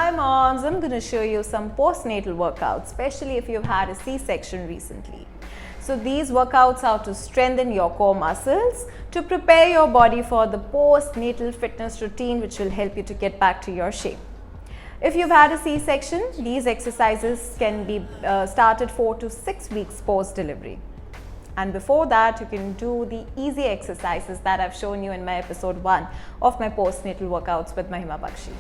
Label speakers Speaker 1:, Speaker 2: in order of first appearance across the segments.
Speaker 1: Hi moms, I'm going to show you some postnatal workouts, especially if you've had a C-section recently. So these workouts are to strengthen your core muscles, to prepare your body for the postnatal fitness routine which will help you to get back to your shape. If you've had a C-section, these exercises can be started 4 to 6 weeks post-delivery. And before that, you can do the easy exercises that I've shown you in my episode 1 of my postnatal workouts with Mahima Bakshi.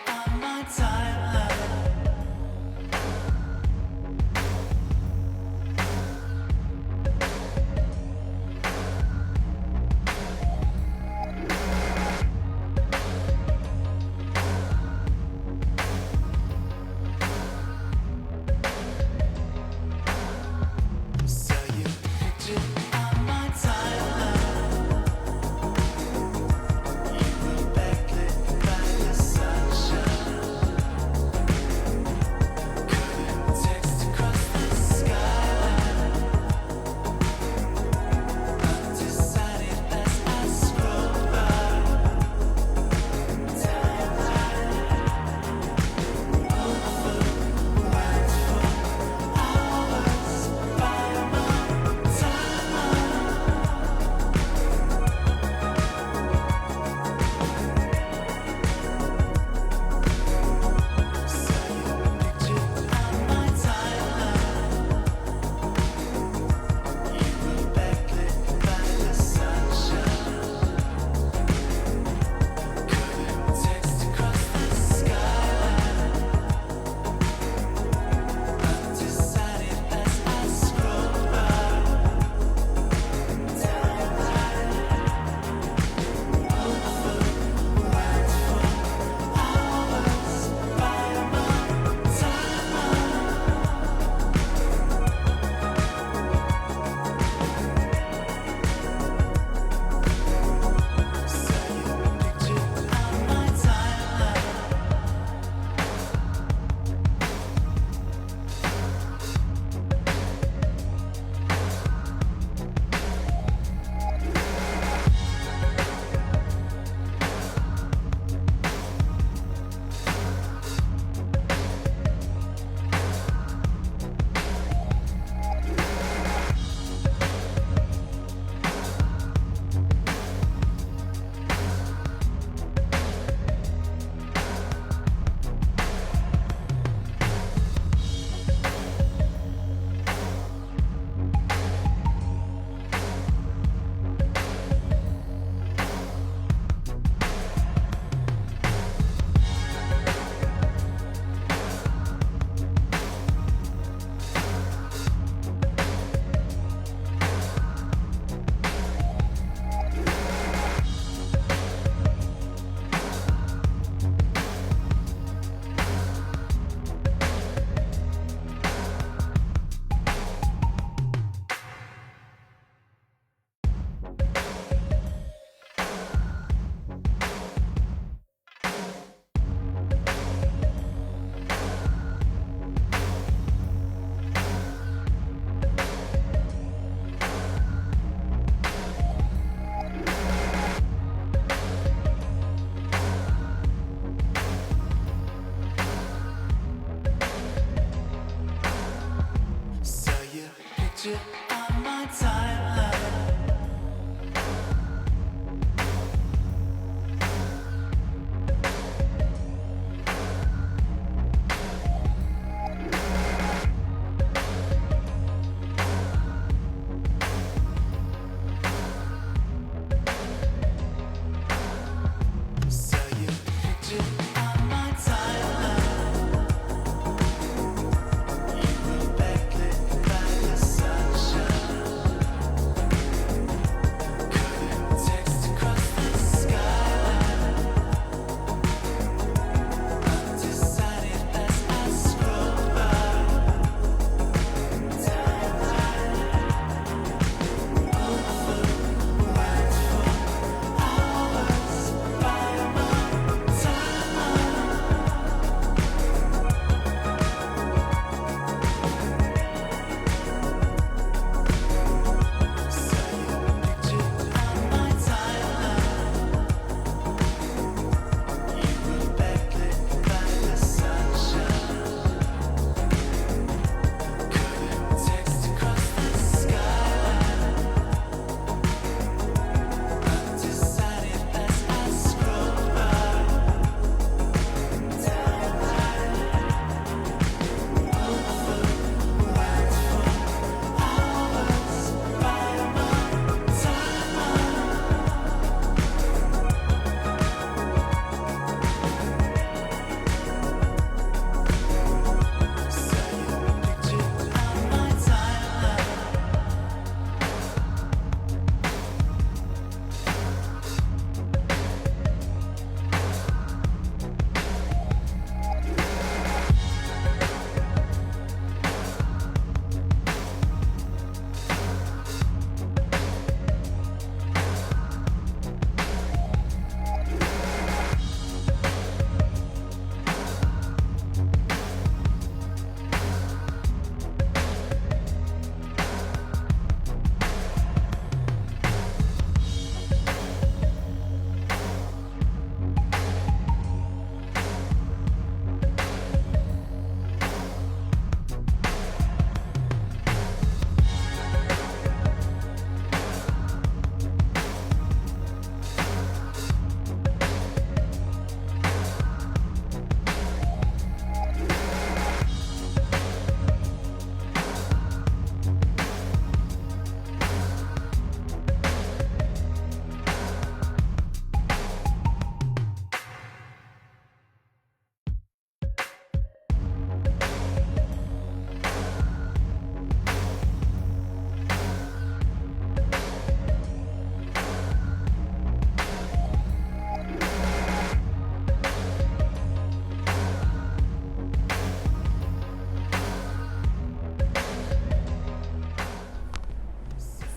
Speaker 2: On my timeline. Saw your picture on my timeline. You were backlit by the sunshine.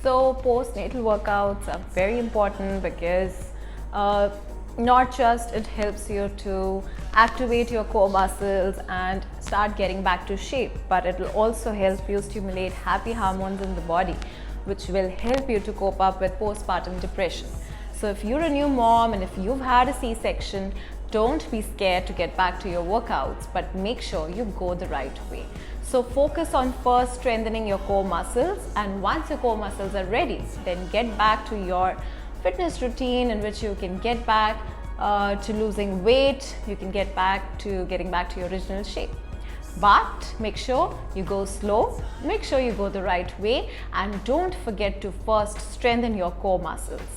Speaker 1: So postnatal workouts are very important because not just it helps you to activate your core muscles and start getting back to shape, but it will also help you stimulate happy hormones in the body, which will help you to cope up with postpartum depression. So if you're a new mom and if you've had a C-section, don't be scared to get back to your workouts, but make sure you go the right way. So focus on first strengthening your core muscles, and once your core muscles are ready, then get back to your fitness routine in which you can get back to losing weight, you can get back to getting back to your original shape. But make sure you go slow, make sure you go the right way, and don't forget to first strengthen your core muscles.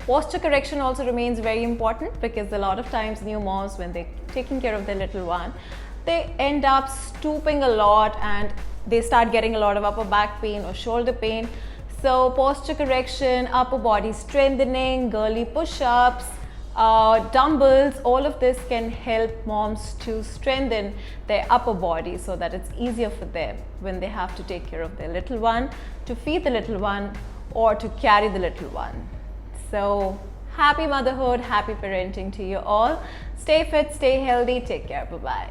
Speaker 1: Posture correction also remains very important because a lot of times new moms, when they're taking care of their little one, they end up stooping a lot and they start getting a lot of upper back pain or shoulder pain. So posture correction, upper body strengthening, girly push-ups, dumbbells, all of this can help moms to strengthen their upper body so that it's easier for them when they have to take care of their little one, to feed the little one, or to carry the little one. So happy motherhood, happy parenting to you all. Stay fit, stay healthy, take care, bye-bye.